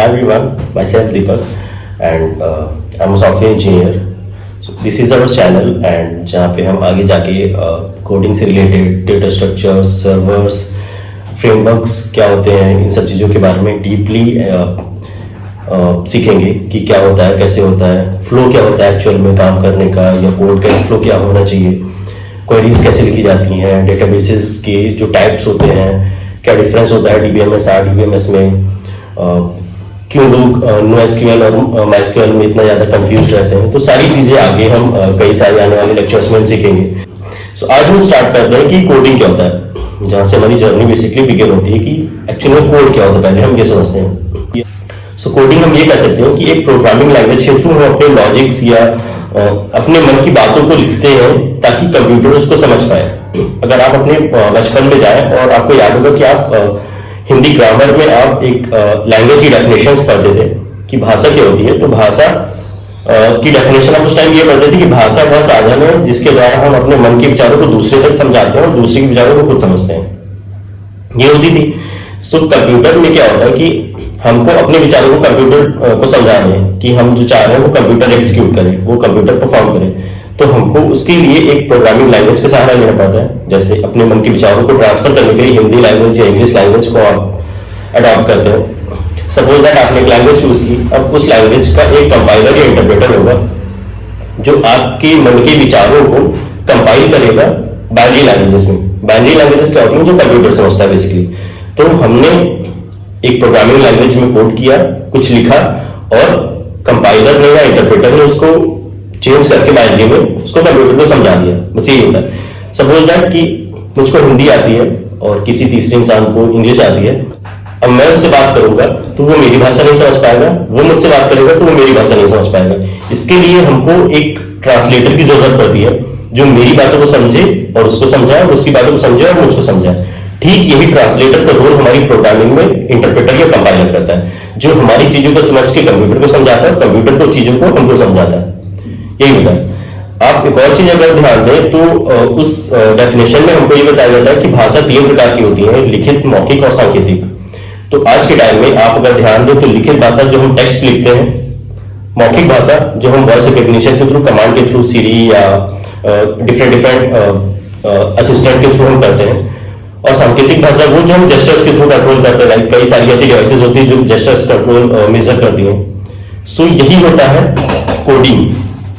Hi everyone, myself Deepak and I'm a software engineer. So this is our channel and जहाँ पे हम आगे जाके कोडिंग से related data structures, servers, frameworks क्या होते हैं, इन सब चीज़ों के बारे में डीपली सीखेंगे कि क्या होता है, कैसे होता है, फ्लो क्या होता है एक्चुअल में काम करने का, या कोड का फ्लो क्या होना चाहिए, क्वेरीज कैसे लिखी जाती हैं, डेटाबेसेस के जो टाइप्स होते हैं, क्या डिफरेंस होता है डीबीएमएस आरडीबीएमएस में, क्यों लोग NoSQL और MySQL में इतना ज़्यादा कंफ्यूज रहते हैं। तो सारी चीज़ें आगे हम कई सारे आने वाले लेक्चर्स में सीखेंगे। सो आज हम स्टार्ट करते हैं कि कोडिंग क्या होता है, जहाँ से हमारी जर्नी बेसिकली बिगिन होती है कि एक्चुअली में कोड क्या होता है, पहले हम ये समझते हैं। सो कोडिंग हम ये कह सकते हैं कि एक प्रोग्रामिंग लैंग्वेज के थ्रू हम अपने लॉजिक्स या अपने मन की बातों को लिखते हैं ताकि कंप्यूटर उसको समझ पाए। अगर आप अपने बचपन में जाएं और आपको याद होगा कि आप हिंदी ग्रामर में आप एक लैंग्वेज की डेफिनेशंस पढ़ते थे कि भाषा क्या होती है। तो भाषा की डेफिनेशन आप उस टाइम ये पढ़ते थे कि भाषा वह साधन है जिसके द्वारा हम अपने मन के विचारों को दूसरे तक समझाते हैं और दूसरे के विचारों को खुद समझते हैं, ये होती थी। सो कंप्यूटर में क्या होता है कि हमको अपने विचारों को कंप्यूटर को समझाने हैं कि हम जो चाह रहे हैं वो कंप्यूटर एग्जीक्यूट करे, वो कंप्यूटर परफॉर्म करे। तो हमको उसके लिए एक प्रोग्रामिंग लैंग्वेज का सहारा लेना पड़ता है। जैसे अपने मन के विचारों को ट्रांसफर करने के लिए हिंदी लैंग्वेज या इंग्लिश लैंग्वेज को आप अडॉप्ट करते हैं। सपोज दैट आपने एक लैंग्वेज चूज की, अब उस लैंग्वेज का एक कंपाइलर या इंटरप्रेटर होगा जो आपके मन के विचारों को कंपाइल करेगा बाइनरी लैंग्वेजेस में। बाइनरी लैंग्वेजेस क्या होती हैं, जो कंप्यूटर समझता है बेसिकली। तो हमने एक प्रोग्रामिंग लैंग्वेज में कोड किया, कुछ लिखा, और कंपाइलर ने या इंटरप्रेटर ने उसको चेंज करके बाइनरी में उसको कंप्यूटर को समझा दिया। बस यही होता है। सपोज दैट कि मुझको हिंदी आती है और किसी तीसरे इंसान को इंग्लिश आती है। अब मैं उससे बात करूंगा तो वो मेरी भाषा नहीं समझ पाएगा, वो मुझसे बात करेगा तो वो मेरी भाषा नहीं समझ पाएगा। इसके लिए हमको एक ट्रांसलेटर की जरूरत पड़ती है जो मेरी बातों को समझे और उसको समझाए, और उसकी बातों को समझे और मुझको समझाए। ठीक यही ट्रांसलेटर का रोल हमारी प्रोग्रामिंग में इंटरप्रेटर या कंपाइलर करता है, जो हमारी चीजों को समझ के कंप्यूटर को समझाता है और कंप्यूटर को चीजों को हमको समझाता है। यही होता है। आप एक और चीज अगर ध्यान दें तो उस डेफिनेशन में हमको ये बताया जाता है कि भाषा 3 प्रकार की होती है, लिखित, मौखिक और सांकेतिक। तो आज के टाइम में आप अगर ध्यान दें तो लिखित भाषा जो हम टेक्स्ट लिखते हैं, मौखिक भाषा जो हम वॉइस रिकग्निशन के थ्रू, कमांड के थ्रू, सीरी या डिफरेंट असिस्टेंट के थ्रू हम करते हैं, और सांकेतिक भाषा वो जो हम जेस्चर्स के थ्रू कंट्रोल करते हैं। लाइक कई सारी ऐसी डिवाइसेस होती है जो जेस्चर्स कंट्रोल मेजर करती हैं। सो यही होता है coding.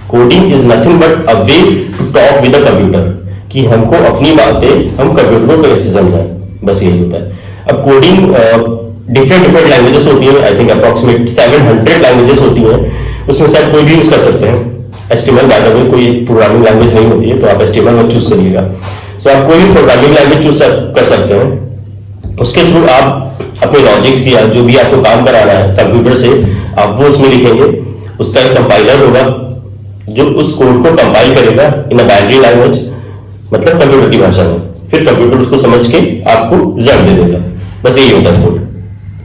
Coding is nothing but a way to talk with the computer, कि हमको अपनी बातें हम कंप्यूटर को कैसे समझाएं, बस यही होता है। अब कोडिंग डिफरेंट लैंग्वेजेस होती हैं। आई थिंक अप्रॉक्सीमेट 700 लैंग्वेजेस होती हैं। उसमें से आप कोई भी यूज कर सकते हैं। HTML बाय द वे कोई प्रोग्रामिंग लैंग्वेज नहीं होती है, तो आप HTML मत चूज करिएगा। सो आप कोई भी प्रोग्रामिंग लैंग्वेज चूज कर सकते हैं। उसके थ्रू आप अपने लॉजिक्स या जो भी आपको काम कराना है कंप्यूटर से, आप वो उसमें लिखेंगे। उसका एक कंपाइलर होगा जो उस कोड को कंपाइल करेगा इन अ बाइनरी लैंग्वेज, मतलब कंप्यूटर की भाषा में। फिर कंप्यूटर उसको समझ के आपको रिजल्ट दे देगा। बस यही होता है कोड।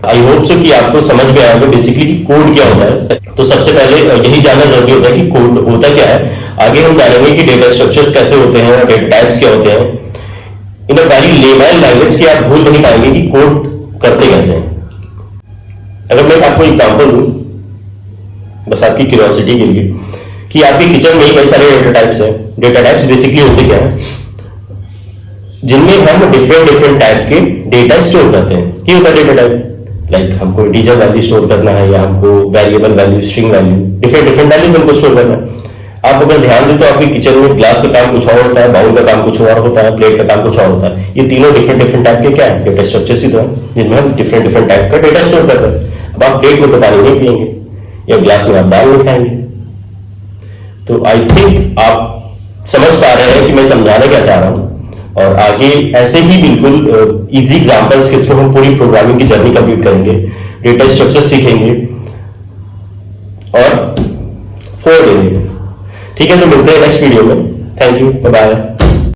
आई होप सो कि आपको समझ में आएगा बेसिकली कि कोड क्या होता है। तो सबसे पहले यही जानना जरूरी होता है कि कोड होता क्या है। आगे हम जानेंगे कि डेटा स्ट्रक्चर्स कैसे होते हैं और डेटा टाइप्स क्या होते हैं। इन अ वेरी लेमैन लैंग्वेज की आप भूल नहीं पाएंगे कि कोड करते कैसे हैं। अगर मैं आपको एग्जांपल दूं, बस आपकी क्यूरियोसिटी के लिए, कि आपके किचन में कई सारे डेटा टाइप्स हैं। डेटा टाइप्स बेसिकली होते क्या है, जिनमें हम डिफरेंट टाइप के डेटा स्टोर करते हैं। ये होता है डेटा टाइप। लाइक हमको इंटीजर वैल्यू स्टोर करना है, या हमको variable value, string value, different values हमको स्टोर करना है। आप अगर ध्यान दें तो आपके किचन में ग्लास का काम कुछ और होता है, बाउल का काम कुछ और होता है, प्लेट का काम कुछ और होता है। ये तीनों डिफरेंट टाइप के क्या है, डेटा स्ट्रक्चर्स ही तो है, जिनमें हम डिफरेंट टाइप का डेटा स्टोर करते हैं। अब आप प्लेट में तो पानी नहीं पियेंगे, या ग्लास में आप दाल नहीं खाएंगे। तो आई थिंक आप समझ पा रहे हैं कि मैं समझाना क्या चाह रहा हूं। और आगे ऐसे ही बिल्कुल इजी एग्जांपल्स के थ्रू हम पूरी प्रोग्रामिंग की जर्नी कंप्लीट करेंगे, डेटा स्ट्रक्चर सीखेंगे और फोर देंगे। ठीक है, तो मिलते हैं नेक्स्ट वीडियो में। Thank you, bye bye.